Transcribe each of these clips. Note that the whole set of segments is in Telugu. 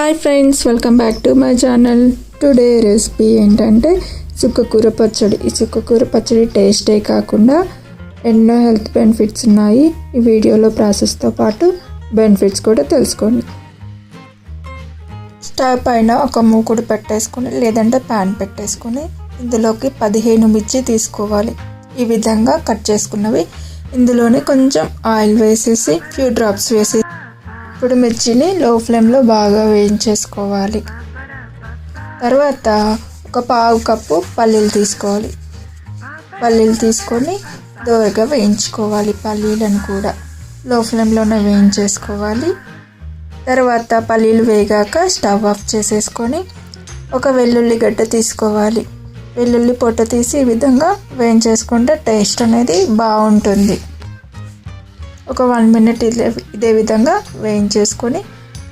Hi friends, welcome back to my channel. Today recipe ఏంటంటే చుక్కకూర పచ్చడి. ఈ చుక్కకూర పచ్చడి టేస్టే కాకుండా ఎన్నో హెల్త్ బెనిఫిట్స్ ఉన్నాయి. ఈ వీడియోలో ప్రాసెస్తో పాటు బెనిఫిట్స్ కూడా తెలుసుకోండి. స్టవ్ పైన ఒక మూకుడు పెట్టేసుకొని లేదంటే ప్యాన్ పెట్టేసుకొని ఇందులోకి 15 మిర్చి తీసుకోవాలి. ఈ విధంగా కట్ చేసుకున్నవి ఇందులోనే కొంచెం ఆయిల్ వేసేసి ఫ్యూ డ్రాప్స్ వేసి ఇప్పుడు మిర్చిని లో ఫ్లేమ్లో బాగా వేయించేసుకోవాలి. తర్వాత ఒక పావు కప్పు పల్లీలు తీసుకోవాలి. పల్లీలు తీసుకొని దోరగా వేయించుకోవాలి. పల్లీలను కూడా లో ఫ్లేమ్లోనే వేయించేసుకోవాలి. తర్వాత పల్లీలు వేగాక స్టవ్ ఆఫ్ చేసేసుకొని ఒక వెల్లుల్లి గడ్డ తీసుకోవాలి. వెల్లుల్లి పొట్ట తీసి ఈ విధంగా వేయించేసుకుంటే టేస్ట్ అనేది బాగుంటుంది. ఒక 1 మినిట్ ఇదే విధంగా వేయించేసుకొని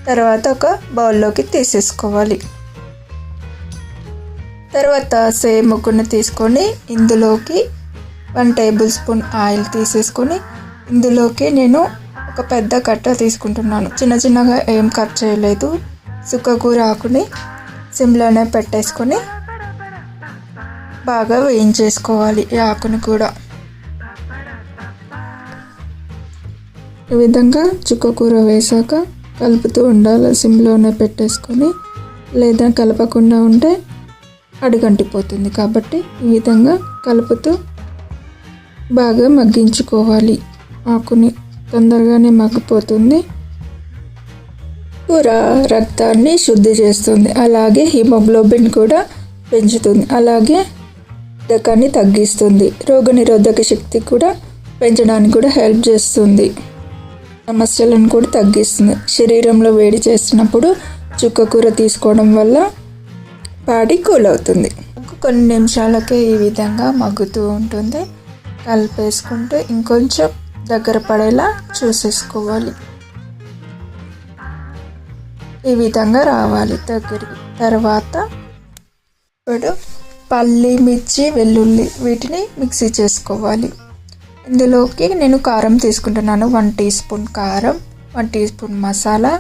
తర్వాత ఒక బౌల్లోకి తీసేసుకోవాలి. తర్వాత సేమ్ ముగ్గును తీసుకొని ఇందులోకి 1 టేబుల్ స్పూన్ ఆయిల్ తీసేసుకొని ఇందులోకి నేను ఒక పెద్ద కట్ట తీసుకుంటున్నాను. చిన్నగా ఏం కట్ చేయలేదు. చుక్కకూర ఆకుని సిమ్లోనే పెట్టేసుకొని బాగా వేయించేసుకోవాలి. ఈ ఆకుని కూడా ఈ విధంగా చుక్కకూర వేసాక కలుపుతూ ఉండాలి. సిమ్లోనే పెట్టేసుకొని, లేదా కలపకుండా ఉంటే అడుగంటిపోతుంది. కాబట్టి ఈ విధంగా కలుపుతూ బాగా మగ్గించుకోవాలి. ఆకుని తొందరగానే మగ్గిపోతుంది. కూర రక్తాన్ని శుద్ధి చేస్తుంది, అలాగే హిమోగ్లోబిన్ కూడా పెంచుతుంది, అలాగే రకాన్ని తగ్గిస్తుంది. రోగనిరోధక శక్తి కూడా పెంచడానికి కూడా హెల్ప్ చేస్తుంది. సమస్యలను కూడా తగ్గిస్తుంది. శరీరంలో వేడి చేసినప్పుడు చుక్కకూర తీసుకోవడం వల్ల బాడీ కూల్ అవుతుంది. కొన్ని నిమిషాలకే ఈ విధంగా మగ్గుతూ ఉంటుంది. కలిపేసుకుంటూ ఇంకొంచెం దగ్గర పడేలా చూసేసుకోవాలి. ఈ విధంగా రావాలి దగ్గరికి. తర్వాత ఇప్పుడు పల్లి, మిర్చి, వెల్లుల్లి వీటిని మిక్సీ చేసుకోవాలి. ఇందులోకి నేను కారం తీసుకుంటున్నాను. 1 టీ స్పూన్ కారం, 1 టీ స్పూన్ మసాలా,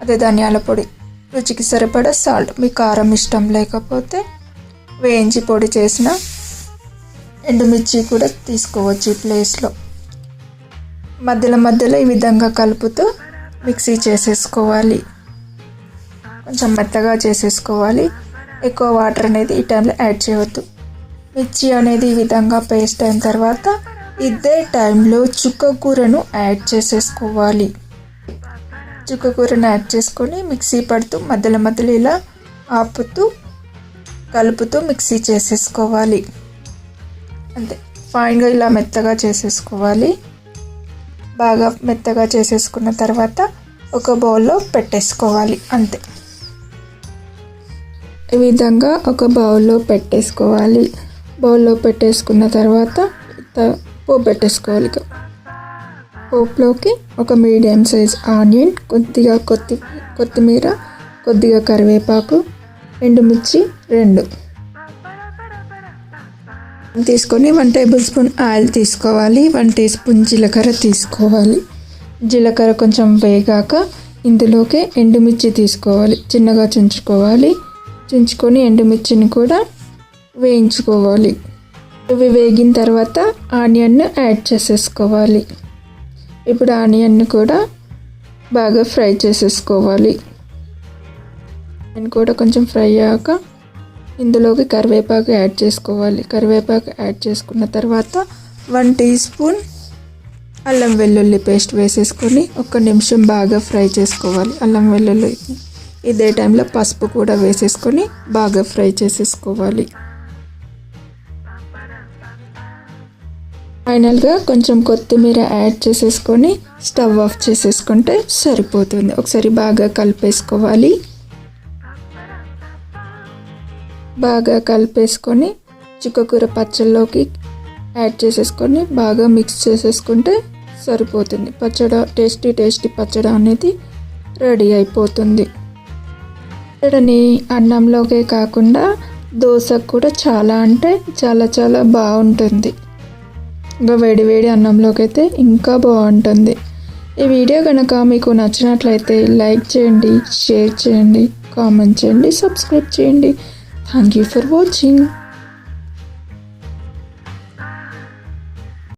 అదే ధనియాల పొడి, రుచికి సరిపడా సాల్ట్. మీ కారం ఇష్టం లేకపోతే వేయించి పొడి చేసిన ఎండుమిర్చి కూడా తీసుకోవచ్చు ఈ ప్లేస్లో. మధ్యలో ఈ విధంగా కలుపుతూ మిక్సీ చేసేసుకోవాలి. కొంచెం మెత్తగా చేసేసుకోవాలి. ఎక్కువ వాటర్ అనేది ఈ టైంలో యాడ్ చేయవద్దు. మిర్చి అనేది ఈ విధంగా పేస్ట్ అయిన తర్వాత ఇదే టైంలో చుక్కకూరను యాడ్ చేసేసుకోవాలి. చుక్కకూరను యాడ్ చేసుకొని మిక్సీ పడుతూ మధ్యలో ఇలా ఆపుతూ కలుపుతూ మిక్సీ చేసేసుకోవాలి. అంతే, ఫైన్గా ఇలా మెత్తగా చేసేసుకోవాలి. బాగా మెత్తగా చేసేసుకున్న తర్వాత ఒక బౌల్లో పెట్టేసుకోవాలి. అంతే, ఈ విధంగా ఒక బౌల్లో పెట్టేసుకోవాలి. బౌల్లో పెట్టేసుకున్న తర్వాత పోపు పెట్టేసుకోవాలి. పోపులోకి ఒక మీడియం సైజ్ ఆనియన్, కొద్దిగా కొత్తిమీర, కొద్దిగా కరివేపాకు, ఎండుమిర్చి 2 తీసుకొని 1 టేబుల్ స్పూన్ ఆయిల్ తీసుకోవాలి. 1 టీ స్పూన్ జీలకర్ర తీసుకోవాలి. జీలకర్ర కొంచెం వేగాక ఇందులోకి ఎండుమిర్చి తీసుకోవాలి. చిన్నగా చుంచుకొని ఎండుమిర్చిని కూడా వేయించుకోవాలి. ఇవి వేగిన తర్వాత ఆనియన్ను యాడ్ చేసేసుకోవాలి. ఇప్పుడు ఆనియన్ను కూడా బాగా ఫ్రై చేసేసుకోవాలి. ఆనియన్ కూడా కొంచెం ఫ్రై అయ్యాక ఇందులోకి కరివేపాకు యాడ్ చేసుకోవాలి. కరివేపాకు యాడ్ చేసుకున్న తర్వాత 1 టీ స్పూన్ అల్లం వెల్లుల్లి పేస్ట్ వేసేసుకొని 1 నిమిషం బాగా ఫ్రై చేసుకోవాలి. అల్లం వెల్లుల్లి ఇదే టైంలో పసుపు కూడా వేసేసుకొని బాగా ఫ్రై చేసేసుకోవాలి. ఫైనల్గా కొంచెం కొత్తిమీర యాడ్ చేసేసుకొని స్టవ్ ఆఫ్ చేసేసుకుంటే సరిపోతుంది. ఒకసారి బాగా కలిపేసుకోవాలి. బాగా కలిపేసుకొని చుక్కకూర పచ్చళ్ళలోకి యాడ్ చేసేసుకొని బాగా మిక్స్ చేసేసుకుంటే సరిపోతుంది. పచ్చడి టేస్టీ పచ్చడి అనేది రెడీ అయిపోతుంది. పచ్చడిని అన్నంలోకే కాకుండా దోశకు కూడా చాలా అంటే చాలా బాగుంటుంది. ఇంకా వేడి అన్నంలోకి అయితే ఇంకా బాగుంటుంది. ఈ వీడియో కనుక మీకు నచ్చినట్లయితే లైక్ చేయండి, షేర్ చేయండి, కామెంట్ చేయండి, సబ్స్క్రైబ్ చేయండి. Thank you for watching.